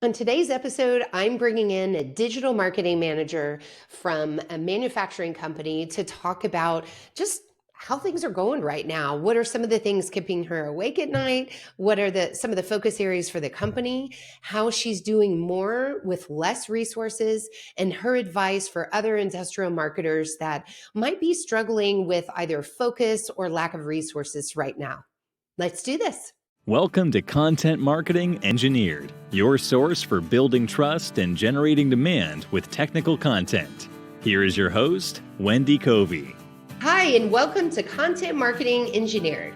On today's episode, I'm bringing in a digital marketing manager from a manufacturing company to talk about just how things are going right now. What are some of the things keeping her awake at night? What are some of the focus areas for the company? How she's doing more with less resources, and her advice for other industrial marketers that might be struggling with either focus or lack of resources right now. Let's do this. Welcome to Content Marketing Engineered, your source for building trust and generating demand with technical content. Here is your host, Wendy Covey. Hi, and welcome to Content Marketing Engineered.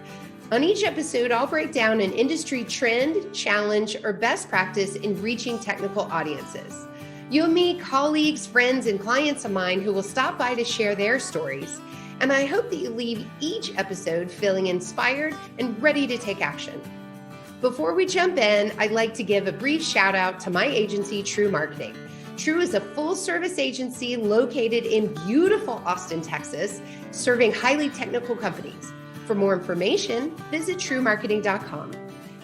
On each episode, I'll break down an industry trend, challenge, or best practice in reaching technical audiences. You'll meet colleagues, friends, and clients of mine who will stop by to share their stories. And I hope that you leave each episode feeling inspired and ready to take action. Before we jump in, I'd like to give a brief shout out to my agency, True Marketing. True is a full-service agency located in beautiful Austin, Texas, serving highly technical companies. For more information, visit truemarketing.com.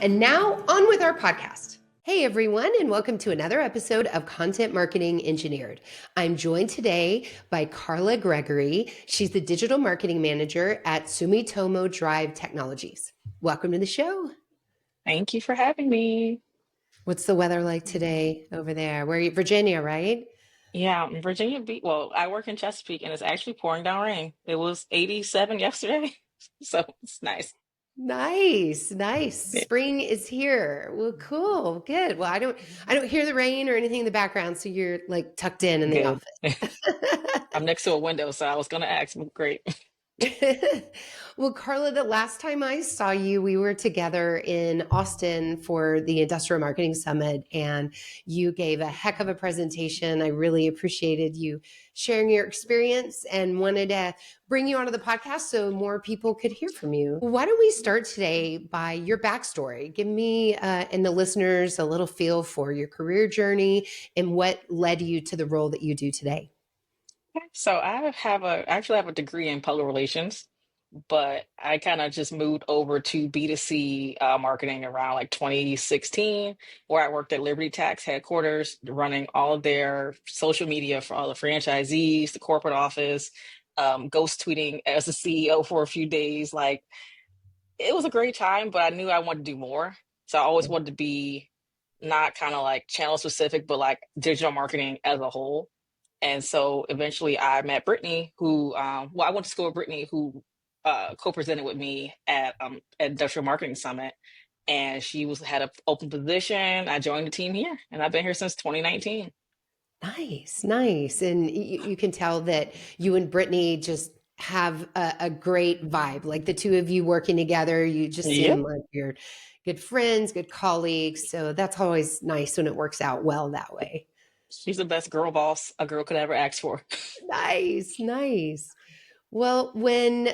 And now, on with our podcast. Hey everyone, and welcome to another episode of Content Marketing Engineered. I'm joined today by Karla Gregory. She's the digital marketing manager at Sumitomo Drive Technologies. Welcome to the show. Thank you for having me. What's the weather like today over there? Where are you? Virginia, right? Yeah, Virginia Beach. Well, I work in Chesapeake and it's actually pouring down rain. It was 87 yesterday, so it's nice. Nice. Yeah. Spring is here. Well, cool. Good. Well, I don't hear the rain or anything in the background, so you're like tucked in the Good. office. I'm next to a window, so I was going to ask. Great. Well, Karla, the last time I saw you, we were together in Austin for the Industrial Marketing Summit, and you gave a heck of a presentation. I really appreciated you sharing your experience and wanted to bring you onto the podcast so more people could hear from you. Why don't we start today by your backstory? Give me and the listeners a little feel for your career journey and what led you to the role that you do today. So I actually have a degree in public relations, but I kind of just moved over to B2C marketing around like 2016, where I worked at Liberty Tax headquarters, running all of their social media for all the franchisees, the corporate office, ghost tweeting as the CEO for a few days. Like it was a great time, but I knew I wanted to do more. So I always wanted to be not kind of like channel specific, but like digital marketing as a whole. And so eventually I met Brittany, who, I went to school with Brittany, who co-presented with me at Industrial Marketing Summit. And she had an open position. I joined the team here, and I've been here since 2019. Nice. And you can tell that you and Brittany just have a great vibe. Like the two of you working together, you just Yep. seem like you're good friends, good colleagues. So that's always nice when it works out well that way. She's the best girl boss a girl could ever ask for. Nice. Well, when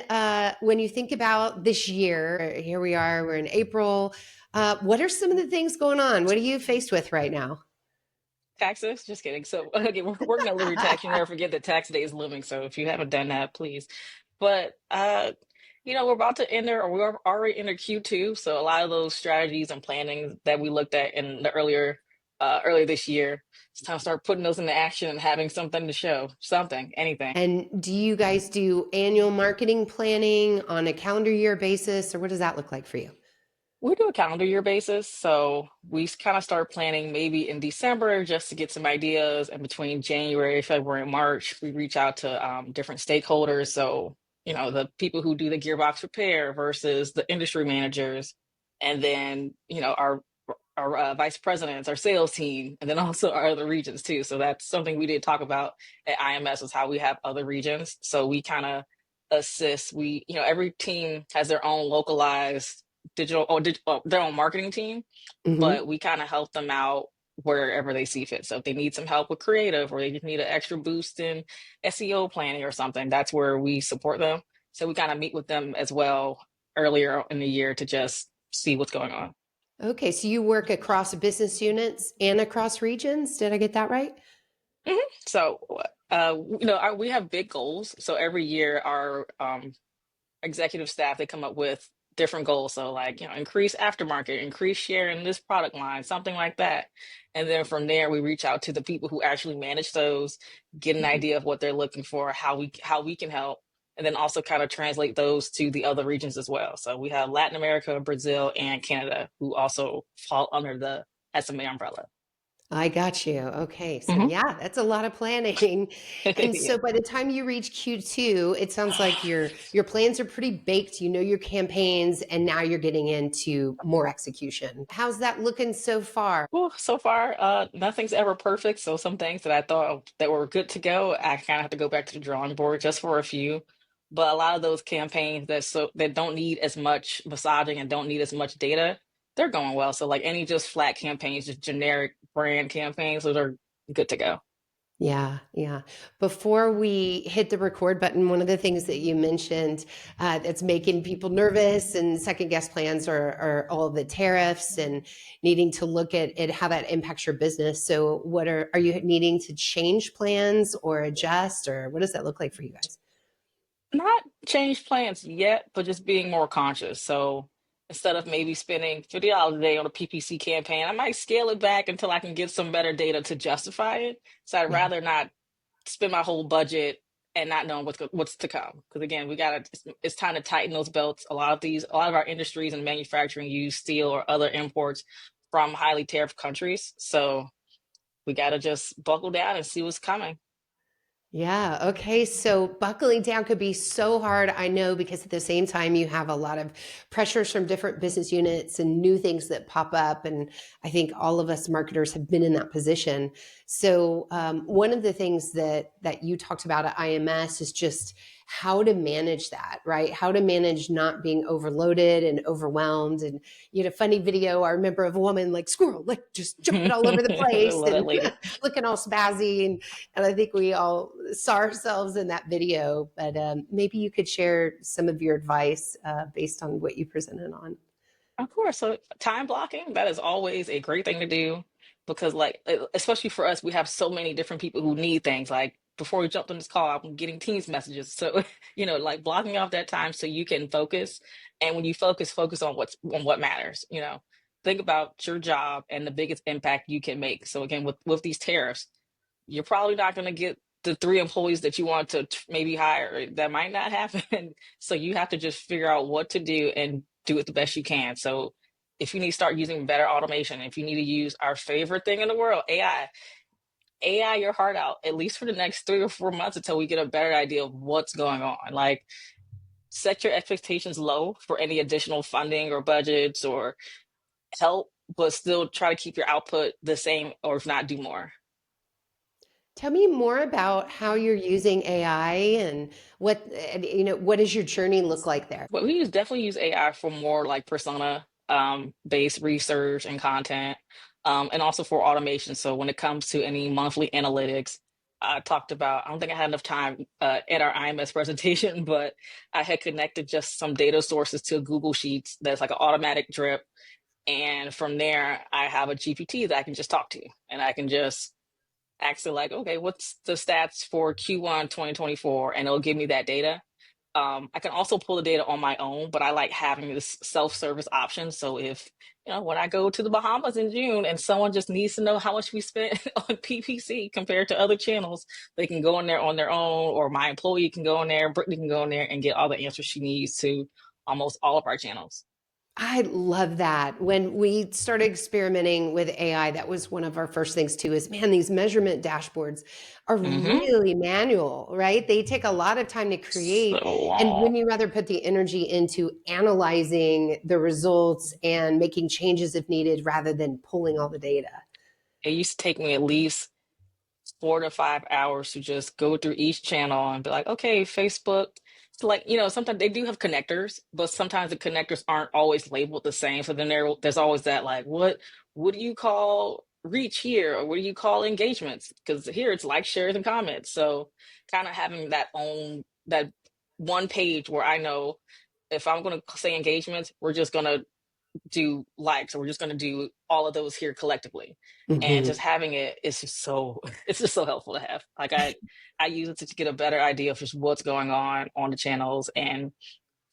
you think about this year, here we are, we're in April. What are some of the things going on? What are you faced with right now? Taxes? Just kidding. So, okay, we're working on Liberty Tax. You never forget that tax day is looming. So, if you haven't done that, please. But, we're about to enter, or we're already in Q2. So, a lot of those strategies and planning that we looked at in the earlier this year, it's time to start putting those into action and having something to show, something, anything. And do you guys do annual marketing planning on a calendar year basis, or what does that look like for you? We do a calendar year basis. So we kind of start planning maybe in December just to get some ideas. And between January, February, and March, we reach out to different stakeholders. So, the people who do the gearbox repair versus the industry managers. And then, our vice presidents, our sales team, and then also our other regions too. So that's something we did talk about at IMS is how we have other regions. So we kind of assist. Every team has their own localized their own marketing team, Mm-hmm. but we kind of help them out wherever they see fit. So if they need some help with creative or they just need an extra boost in SEO planning or something, that's where we support them. So we kind of meet with them as well earlier in the year to just see what's going on. Okay, so you work across business units and across regions. Did I get that right? Mhm. So, we have big goals. So every year, our executive staff they come up with different goals. So like, increase aftermarket, increase share in this product line, something like that. And then from there, we reach out to the people who actually manage those, get an idea of what they're looking for, how we can help, and then also kind of translate those to the other regions as well. So we have Latin America, Brazil, and Canada who also fall under the SMA umbrella. I got you. Okay. So Hmm. yeah, that's a lot of planning. And Yeah. so by the time you reach Q2, it sounds like your plans are pretty baked. You know your campaigns and now you're getting into more execution. How's that looking so far? Well, so far, nothing's ever perfect. So some things that I thought that were good to go, I kind of have to go back to the drawing board just for a few. But a lot of those campaigns that don't need as much massaging and don't need as much data, they're going well. So like any just flat campaigns, just generic brand campaigns, those are good to go. Yeah, yeah. Before we hit the record button, one of the things that you mentioned that's making people nervous and second guess plans are all the tariffs and needing to look at how that impacts your business. So, what are you needing to change plans or adjust, or what does that look like for you guys? Not change plans yet, but just being more conscious. So instead of maybe spending $50 a day on a PPC campaign, I might scale it back until I can get some better data to justify it. So I'd Yeah. rather not spend my whole budget and not knowing what's to come. Because again, it's time to tighten those belts. A lot of our industries and manufacturing use steel or other imports from highly tariff countries. So we got to just buckle down and see what's coming. Yeah. Okay. So buckling down could be so hard. I know because at the same time, you have a lot of pressures from different business units and new things that pop up. And I think all of us marketers have been in that position. So one of the things that you talked about at IMS is just how to manage that, right? How to manage not being overloaded and overwhelmed. And you had a funny video. I remember of a woman like squirrel, like just jumping all over the I place love that and lady. looking all spazzy. And I think we all saw ourselves in that video, but maybe you could share some of your advice based on what you presented on. Of course. So time blocking, that is always a great thing to do because like especially for us, we have so many different people who need things. Like before we jumped on this call, I'm getting Teams messages. So, like blocking off that time so you can focus. And when you focus on what matters, think about your job and the biggest impact you can make. So again, with these tariffs, you're probably not going to get the three employees that you want to maybe hire. That might not happen. So you have to just figure out what to do and do it the best you can. So if you need to start using better automation, if you need to use our favorite thing in the world, AI your heart out, at least for the next 3 or 4 months until we get a better idea of what's going on. Like set your expectations low for any additional funding or budgets or help, but still try to keep your output the same or if not do more. Tell me more about how you're using AI and what does your journey look like there? But we definitely use AI for more like persona based research and content, and also for automation. So when it comes to any monthly analytics, I talked about, I don't think I had enough time at our IMS presentation, but I had connected just some data sources to Google Sheets that's like an automatic drip. And from there, I have a GPT that I can just talk to, and I can just actually like, okay, what's the stats for Q1 2024? And it'll give me that data. I can also pull the data on my own, but I like having this self-service option. So if, when I go to the Bahamas in June and someone just needs to know how much we spent on PPC compared to other channels, they can go in there on their own, or my employee can go in there, Brittany can go in there and get all the answers she needs to almost all of our channels. I love that. When we started experimenting with AI, that was one of our first things too, is man, these measurement dashboards are Mm-hmm. really manual, right? They take a lot of time to So create. And long. when you rather put the energy into analyzing the results and making changes if needed rather than pulling all the data. It used to take me at least 4 to 5 hours to just go through each channel and be like, okay, Facebook. So like, sometimes they do have connectors, but sometimes the connectors aren't always labeled the same. So then there's always that like, what do you call reach here? Or what do you call engagements? Because here it's like shares and comments. So kind of having that one page where I know if I'm going to say engagements, we're just going to do likes, or we're just going to do all of those here collectively. And just Mhm. having it is just so it's just so helpful to have. Like I use it to get a better idea of just what's going on the channels and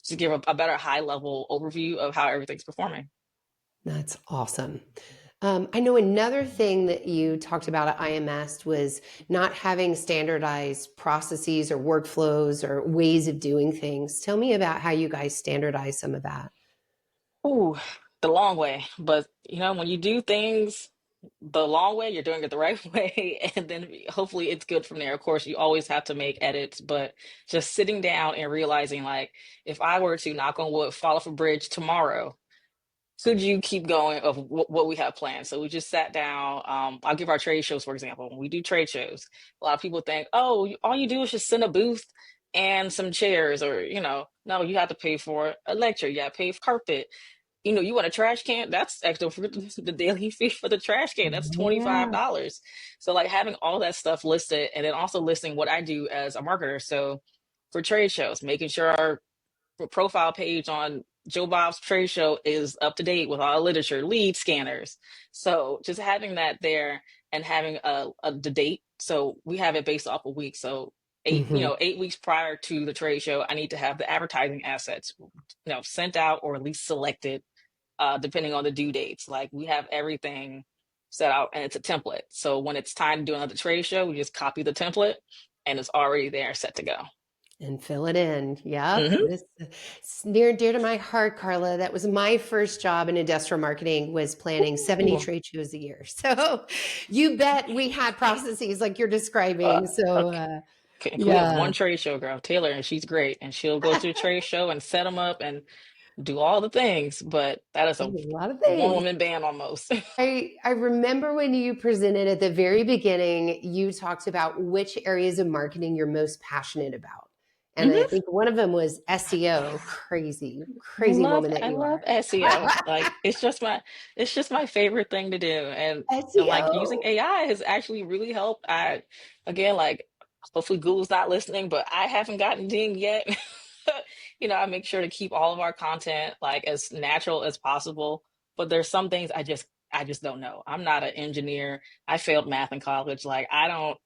to give a better high level overview of how everything's performing. That's awesome. I know another thing that you talked about at IMS was not having standardized processes or workflows or ways of doing things. Tell me about how you guys standardize some of that. Ooh, the long way. But when you do things the long way, you're doing it the right way, and then hopefully it's good from there. Of course, you always have to make edits, but just sitting down and realizing, like, if I were to knock on wood fall off a bridge tomorrow, could you keep going of what we have planned? So we just sat down. I'll give our trade shows, for example. When we do trade shows, a lot of people think, oh, all you do is just send a booth and some chairs, or, no, you have to pay for a lecture. You got to pay for carpet. You want a trash can? That's extra for the daily fee for the trash can. That's Yeah. $25. So like having all that stuff listed, and then also listing what I do as a marketer. So for trade shows, making sure our profile page on Joe Bob's trade show is up to date with all the literature, lead scanners. So just having that there and having the date. So we have it based off a week. So eight, Hmm. 8 weeks prior to the trade show, I need to have the advertising assets, sent out or at least selected, depending on the due dates. Like we have everything set out and it's a template. So when it's time to do another trade show, we just copy the template and it's already there, set to go. And fill it in. Yep. Hmm. This is near and dear to my heart, Karla. That was my first job in industrial marketing, was planning 70 Ooh. trade shows a year. So you bet we had processes like you're Uh, describing. So okay. Okay, we have yeah. one trade show girl, Taylor, and she's great. And she'll go to the trade show and set them up and do all the things. But that is There's a a lot of one things. woman band almost. I remember when you presented at the very beginning, you talked about which areas of marketing you're most passionate about. And I Hmm. think one of them was SEO. Crazy, I crazy love woman that I you love are. SEO. Like it's just my favorite thing to do. And like using SEO. AI has actually really helped. I again like hopefully Google's not listening, but I haven't gotten dinged yet. I make sure to keep all of our content like as natural as possible. But there's some things I just don't know. I'm not an engineer. I failed math in college. Like I don't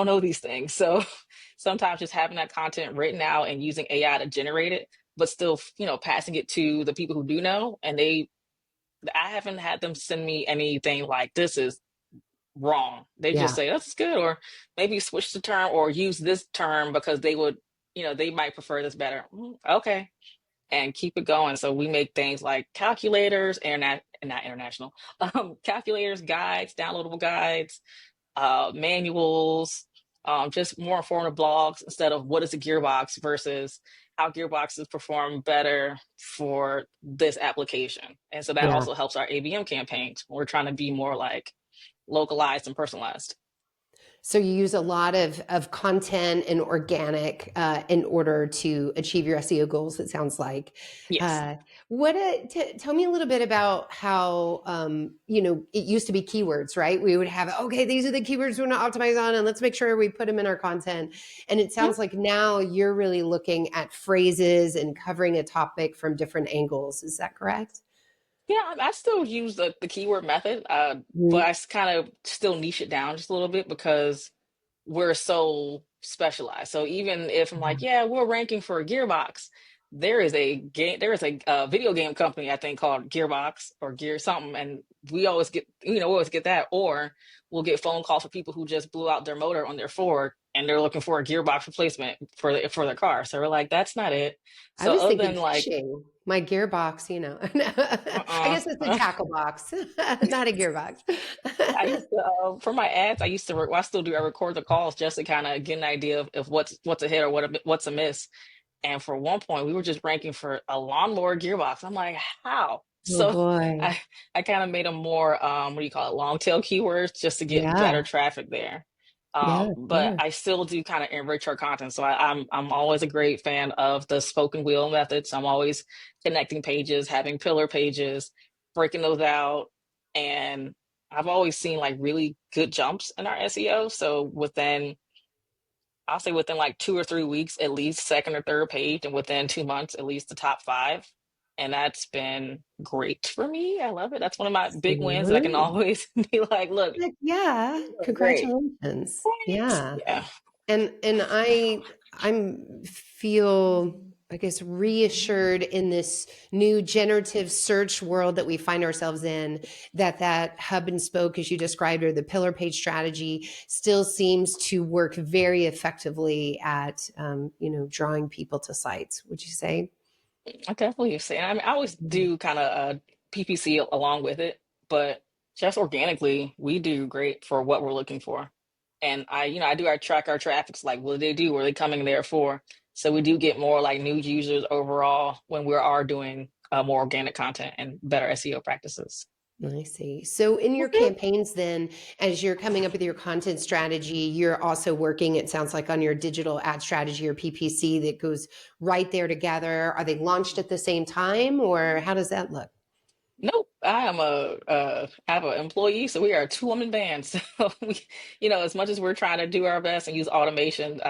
know these things. So sometimes just having that content written out and using AI to generate it, but still, passing it to the people who do know. And I haven't had them send me anything like this is wrong. They just Yeah. say that's good, or maybe switch the term or use this term because they might prefer this better. Okay. And keep it going. So we make things like calculators, not international, calculators, guides, downloadable guides, manuals, just more informative blogs instead of what is a gearbox versus how gearboxes perform better for this application. And so that Yeah. also helps our ABM campaigns. We're trying to be more like localized and personalized. So you use a lot of content and organic in order to achieve your SEO goals. It sounds like. Yes. Uh, tell me a little bit about how it used to be keywords, right? We would have okay, these are the keywords we want to optimize on, and let's make sure we put them in our content. And it Mhm. sounds like now you're really looking at phrases and covering a topic from different angles. Is that correct? Yeah, I still use the keyword method, but Mhm. I kind of still niche it down just a little bit because we're so specialized. So even if I'm like, yeah, we're ranking for a Gearbox, there is a video game company I think called Gearbox or Gear something, and we always get that, or we'll get phone calls for people who just blew out their motor on their Ford and they're looking for a gearbox replacement for their car. So we're like, that's not it. I So was other thinking than like, fishing. My gearbox, I uh-uh. guess it's a tackle box, not a gearbox. I used to for my ads. I used to well, I still do. I record the calls just to kind of get an idea of what's a hit or what's a miss. And for one point, we were just ranking for a lawnmower gearbox. I'm like, how? Oh So boy. I kind of made them more what do you call it, long tail keywords just to get better Yeah. traffic there. Yeah, But sure. I still do kind of enrich our content. So I'm always a great fan of the spoken wheel methods. I'm always connecting pages, having pillar pages, breaking those out, and I've always seen like really good jumps in our SEO. So I'll say within like 2 or 3 weeks, at least second or third page, and within 2 months, at least the top five. And that's been great for me. I love it. That's one of my big wins that I can Excellent. always be like, look, Heck yeah. you're doing great. Congratulations. Thanks. Yeah. Yeah. And I feel I guess, reassured in this new generative search world that we find ourselves in, that that hub and spoke, as you described, or the pillar page strategy still seems to work very effectively at, drawing people to sites. Would you say? I definitely say. I mean, I always Mhm. do kind of PPC along with it, but just organically, we do great for what we're looking for. And I do track our traffics, like what do they do? What are they coming there for? So we do get more like new users overall when we are doing more organic content and better SEO practices. I see. So, in your campaigns, then, as you're coming up with your content strategy, you're also working, it sounds like, on your digital ad strategy or PPC that goes right there together. Are they launched at the same time, or how does that look? Nope, I am I have an employee, so we are a two-woman band. So as much as we're trying to do our best and use automation,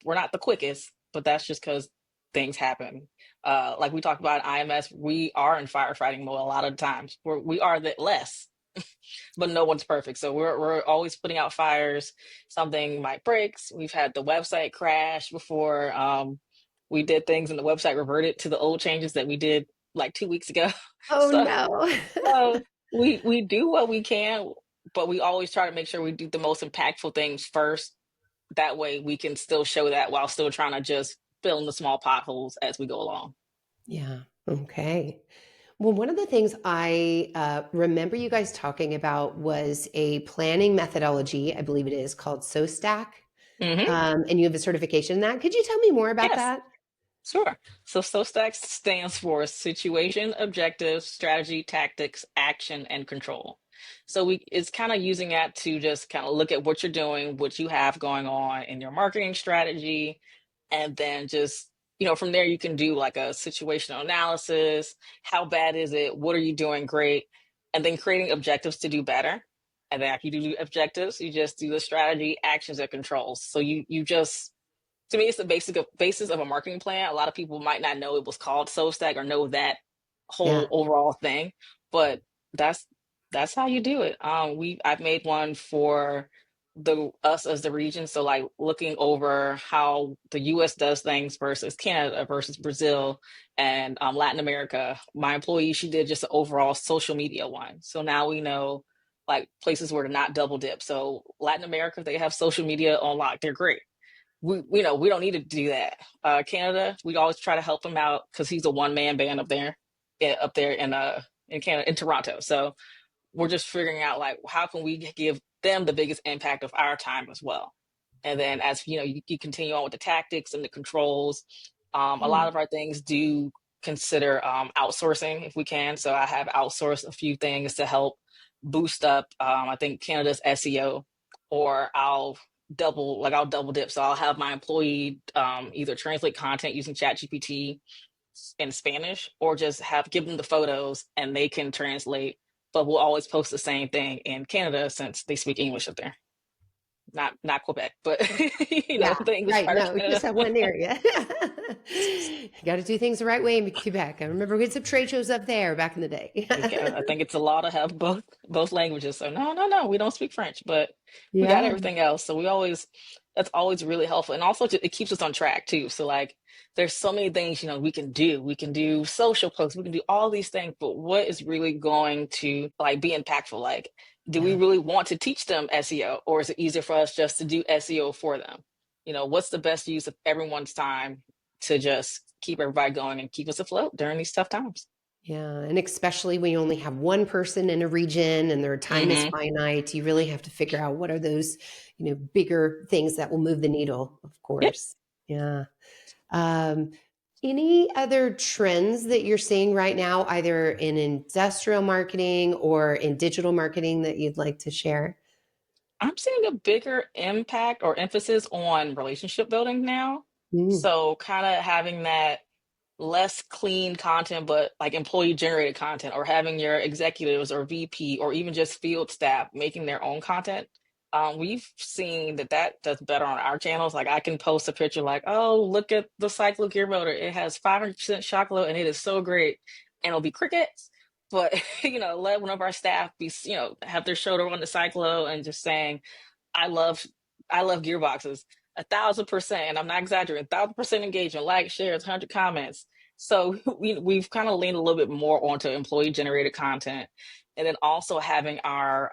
we're not the quickest, but that's just because things happen. Like we talked about IMS, we are in firefighting mode a lot of times. We are the less, but no one's perfect. So we're always putting out fires. Something might break. We've had the website crash before. We did things and the website reverted to the old changes that we did like 2 weeks ago. Oh, So no. we do what we can, but we always try to make sure we do the most impactful things first. That way we can still show that while still trying to just fill in the small potholes as we go along. Yeah. Okay. Well, one of the things I remember you guys talking about was a planning methodology, I believe it is called SOSTAC, Hmm. and you have a certification in that. Could you tell me more about Yes. that? Sure. So SOSTAC stands for Situation, Objectives, Strategy, Tactics, Action, and Control. So it's kind of using that to just kind of look at what you're doing, what you have going on in your marketing strategy, and then just, from there you can do like a situational analysis. How bad is it? What are you doing great? And then creating objectives to do better. And then after you do objectives, you just do the strategy, actions, and controls. So you just to me, it's the basis of a marketing plan. A lot of people might not know it was called SoStack or know that whole Yeah. overall thing, but that's that's how you do it. I've made one for the us as the region, so like looking over how the U.S. does things versus Canada versus Brazil and Latin America. My employee, she did just an overall social media one, so now we know like places where to not double dip. So Latin America, they have social media on lock. They're great. We don't need to do that. Canada, we always try to help him out because he's a one man band up there, in Canada, in Toronto. So we're just figuring out like how can we give them the biggest impact of our time as well. And then as you continue on with the tactics and the controls. A lot Mm. of our things do consider outsourcing if we can. So I have outsourced a few things to help boost up, I think, Canada's SEO, or I'll double dip. So I'll have my employee either translate content using ChatGPT in Spanish, or just give them the photos and they can translate. But we'll always post the same thing in Canada since they speak English up there. Not Quebec, but Yeah, the English right. part of No, just Canada. that one area. Got to do things the right way in Quebec. I remember we had some trade shows up there back in the day. Yeah, I think it's a law to have both languages. So no, no, no, we don't speak French, but we got Yeah. everything else. So that's always really helpful, and also it keeps us on track too. So like, there's so many things we can do. We can do social posts. We can do all these things, but what is really going to like be impactful? Like, do we Yeah. really want to teach them SEO, or is it easier for us just to do SEO for them? What's the best use of everyone's time to just keep everybody going and keep us afloat during these tough times? Yeah. And especially when you only have one person in a region and their time is Hmm. finite, you really have to figure out what are those, bigger things that will move the needle, of Yep. course. Yeah. Um, any other trends that you're seeing right now, either in industrial marketing or in digital marketing, that you'd like to share? I'm seeing a bigger impact or emphasis on relationship building now. Mm. So kind of having that less clean content, but like employee generated content, or having your executives or VP or even just field staff making their own content. We've seen that does better on our channels. Like I can post a picture like, oh, look at the cyclo gear motor. It has 500% shock load and it is so great. And it'll be crickets. But, let one of our staff be, have their shoulder on the cyclo and just saying, I love I love gearboxes. 1,000%, and I'm not exaggerating, 1,000% engagement, like, shares, 100 comments. So we've kind of leaned a little bit more onto employee generated content, and then also having our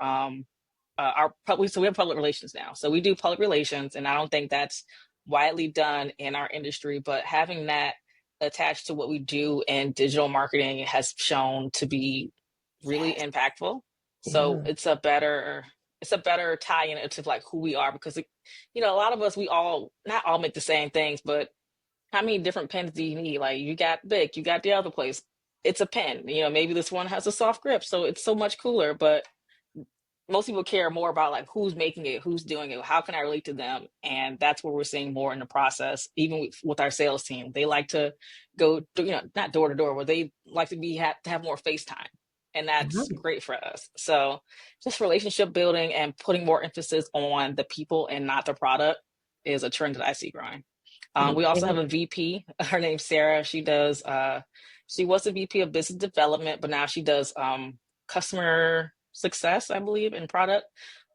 public. So we have public relations now. So we do public relations, and I don't think that's widely done in our industry, but having that attached to what we do in digital marketing has shown to be really Yes. impactful. So Yeah. it's a better tie-in into like who we are, because a lot of us, we all not all make the same things, but how many different pens do you need? Like, you got Bic, you got the other place. It's a pen. Maybe this one has a soft grip, so it's so much cooler. But most people care more about like who's making it, who's doing it, how can I relate to them, and that's what we're seeing more in the process. Even with our sales team, they like to go, not door to door, where they like to have more FaceTime, and that's Yeah. great for us. So just relationship building and putting more emphasis on the people and not the product is a trend that I see growing. We also have Okay. a VP. Her name's Sarah. She was a VP of business development, but now she does customer success, I believe, in product.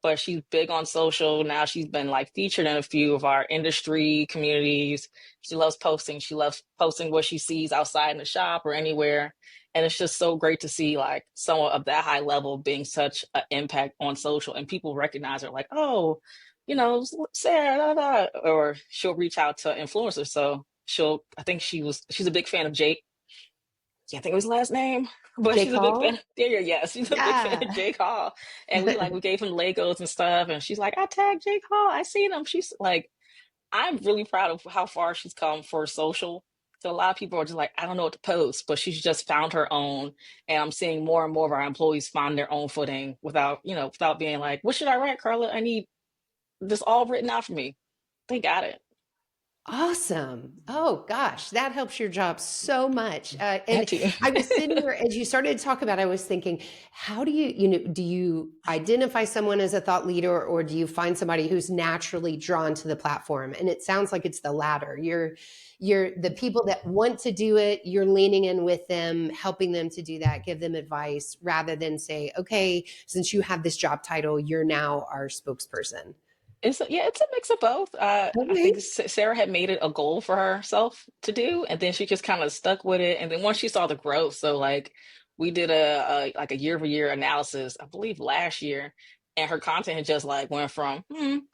But she's big on social. Now she's been like featured in a few of our industry communities. She loves posting. She loves posting what she sees outside in the shop or anywhere. And it's just so great to see like someone of that high level being such an impact on social, and people recognize her like, oh, Sarah, da, da. Or she'll reach out to influencers. So I think she's a big fan of Jake. Can't think of his last name, but Jake she's a big fan. Hall. Yes, she's a big fan of Yeah. Jake Hall. And we gave him Legos and stuff. And she's like, I tagged Jake Hall. I seen him. She's like, I'm really proud of how far she's come for social. So a lot of people are just like, I don't know what to post, but she's just found her own. And I'm seeing more and more of our employees find their own footing without being like, what should I write, Karla? I need this all written out for me. They got it. Awesome. Oh gosh, that helps your job so much. Had And to. I was sitting here as you started to talk about, I was thinking, how do you identify someone as a thought leader, or do you find somebody who's naturally drawn to the platform? And it sounds like it's the latter. You're the people that want to do it, you're leaning in with them, helping them to do that, give them advice rather than say, okay, since you have this job title, you're now our spokesperson. It's a mix of both. I Okay. think Sarah had made it a goal for herself to do, and then she just kind of stuck with it. And then once she saw the growth, so like we did a year-over-year analysis, I believe last year, and her content had just like went from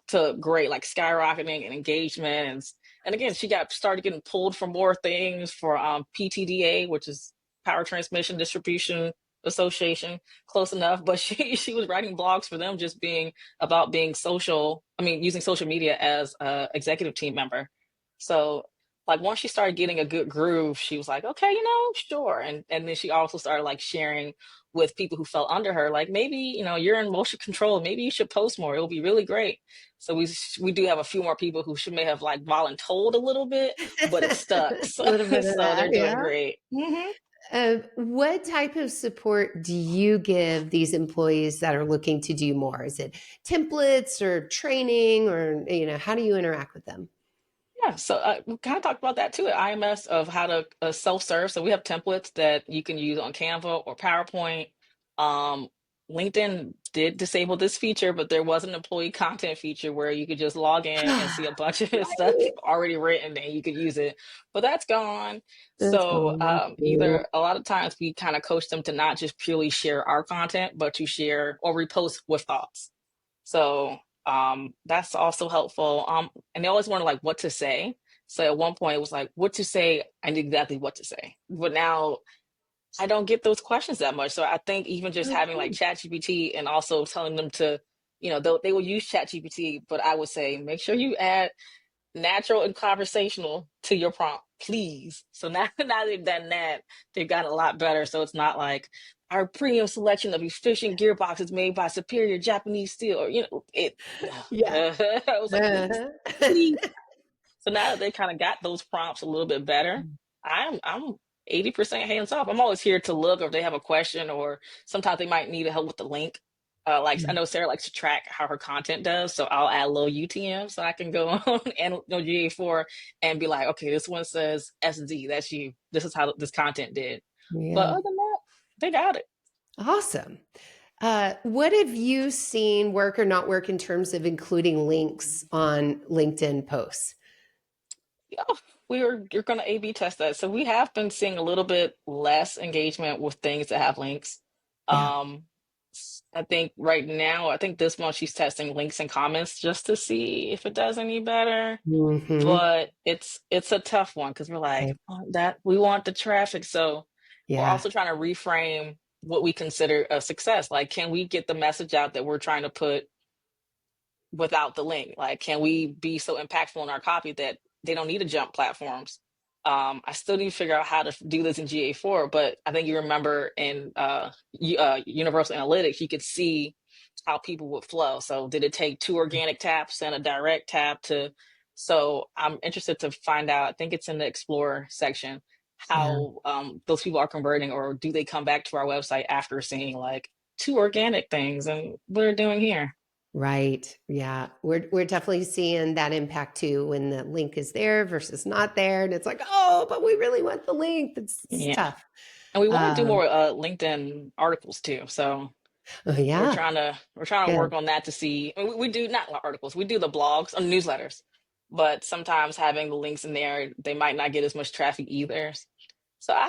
to great, like skyrocketing and engagement, and again she got started getting pulled for more things for PTDA, which is Power Transmission Distribution Association, close enough. But she was writing blogs for them, just being social. I mean, using social media as a executive team member. So like once she started getting a good groove, she was like, okay, sure. And then she also started like sharing with people who fell under her, like, maybe, you're in motion control. Maybe you should post more. It'll be really great. So we do have a few more people who should may have like voluntold a little bit, but it stuck. A So, little bit of so they're that, doing yeah. great. What type of support do you give these employees that are looking to do more? Is it templates or training, or how do you interact with them? Yeah, so we kind of talked about that too at IMS, of how to self-serve. So we have templates that you can use on Canva or PowerPoint. Um, LinkedIn did disable this feature, but there was an employee content feature where you could just log in and see a bunch of his stuff Right. already written and you could use it. But that's gone. That's So gone. Yeah. either a lot of times we kind of coach them to not just purely share our content, but to share or repost with thoughts. So that's also helpful. And they always wonder like what to say. So at one point it was like, what to say, I knew exactly what to say. But now I don't get those questions that much. So I think even just having like Okay. ChatGPT and also telling them to, they will use ChatGPT, but I would say make sure you add natural and conversational to your prompt, please. So now they've done that, they've gotten a lot better. So it's not like our premium selection of efficient gearboxes made by superior Japanese steel, or it. Yeah. I was like, please, Uh-huh. please. So now that they kind of got those prompts a little bit better, I'm 80% hands off. I'm always here to look, or if they have a question, or sometimes they might need help with the link. Like I know Sarah likes to track how her content does, so I'll add a little UTM so I can go on and GA4 and be like, okay, this one says SD, that's you. This is how this content did. But Yeah. other than that, they got it. Awesome. What have you seen work or not work in terms of including links on LinkedIn posts? Yeah, you're going to A/B test that. So we have been seeing a little bit less engagement with things that have links. Yeah. Um, I think right now, I think this month she's testing links and comments just to see if it does any better. Hmm. But it's a tough one because we're like, "Oh, that we want the traffic." So we're Yeah. also trying to reframe what we consider a success. Like, can we get the message out that we're trying to put without the link? Like, can we be so impactful in our copy that they don't need to jump platforms? I still need to figure out how to do this in GA4, but I think you remember in Universal Analytics, you could see how people would flow. So did it take two organic taps and a direct tap to? So I'm interested to find out, I think it's in the Explore section, Yeah. how those people are converting, or do they come back to our website after seeing like two organic things and what are doing here? Right. Yeah. We're definitely seeing that impact too when the link is there versus not there. And it's like, oh, but we really want the link. It's Yeah. tough. And we want to do Um, more LinkedIn articles too. So oh yeah. we're trying to Good. work on that to see. I mean, we do not articles, we do the blogs and newsletters, but sometimes having the links in there, they might not get as much traffic either. So I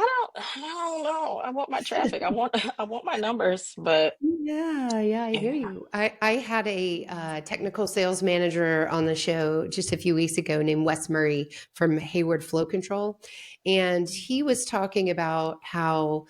don't know. I want my traffic. I want I want my numbers, but Yeah, yeah, I hear yeah. you. I had a technical sales manager on the show just a few weeks ago named Wes Murray from Hayward Flow Control. And he was talking about how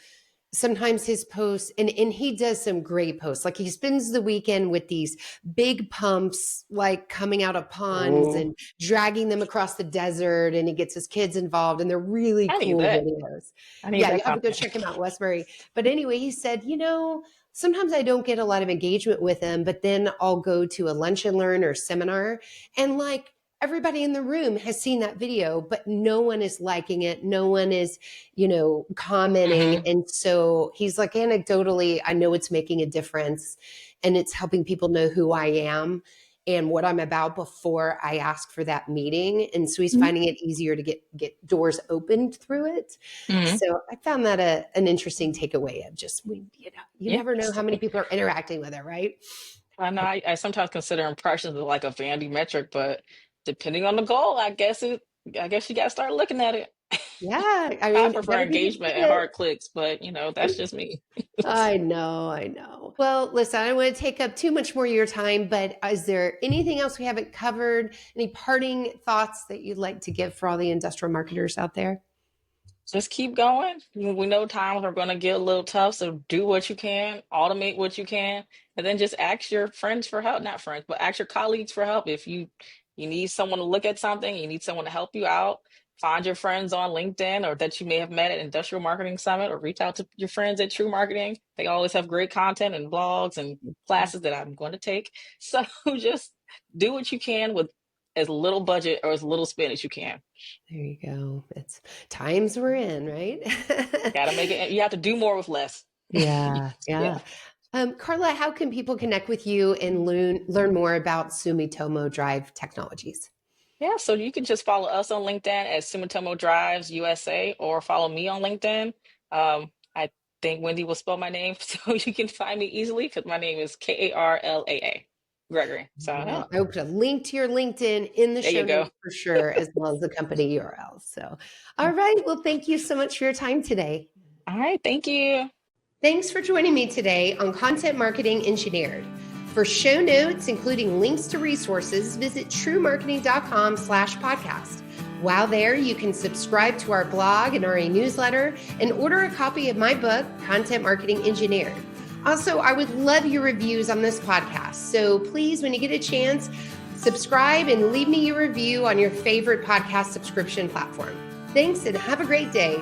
sometimes his posts and he does some great posts, like he spends the weekend with these big pumps like coming out of ponds Oh, and dragging them across the desert, and he gets his kids involved, and they're really I need cool that. videos. I need Yeah, you that have to go content. check him out, Westbury. But anyway, he said, sometimes I don't get a lot of engagement with them, but then I'll go to a lunch and learn or seminar, and like everybody in the room has seen that video, but no one is liking it, no one is commenting. Hmm. And so he's like, anecdotally, I know it's making a difference, and it's helping people know who I am and what I'm about before I ask for that meeting. And so he's finding it easier to get doors opened through it. Hmm. So I found that an interesting takeaway of just you Yeah. never know how many people are interacting with it, right? I know I sometimes consider impressions of like a vanity metric, but depending on the goal, I guess you gotta start looking at it. Yeah, I I mean, prefer better be engagement and legit. hard clicks, but that's just me. I know, I know. Well, listen, I don't want to take up too much more of your time, but is there anything else we haven't covered? Any parting thoughts that you'd like to give for all the industrial marketers out there? Just keep going. We know times are going to get a little tough, so do what you can, automate what you can, and then just ask your friends for help. Not friends, but ask your colleagues for help. If you need someone to look at something, you need someone to help you out, find your friends on LinkedIn or that you may have met at Industrial Marketing Summit, or reach out to your friends at True Marketing. They always have great content and blogs and classes that I'm going to take. So just do what you can with as little budget or as little spend as you can. There you go. It's times we're in, right? Got to make it. You have to do more with less. Yeah, Yeah. yeah. Karla, how can people connect with you and learn more about Sumitomo Drive Technologies? Yeah, so you can just follow us on LinkedIn at Sumitomo Drives USA, or follow me on LinkedIn. I think Wendy will spell my name so you can find me easily because my name is Karlaa Gregory. So yeah, Well, I will put a link to your LinkedIn in the there you show go. notes for sure, as well as the company URL. So, all right. Well, thank you so much for your time today. All right, thank you. Thanks for joining me today on Content Marketing Engineered. For show notes, including links to resources, visit truemarketing.com/podcast. While there, you can subscribe to our blog and our newsletter and order a copy of my book, Content Marketing Engineered. Also, I would love your reviews on this podcast. So please, when you get a chance, subscribe and leave me your review on your favorite podcast subscription platform. Thanks and have a great day.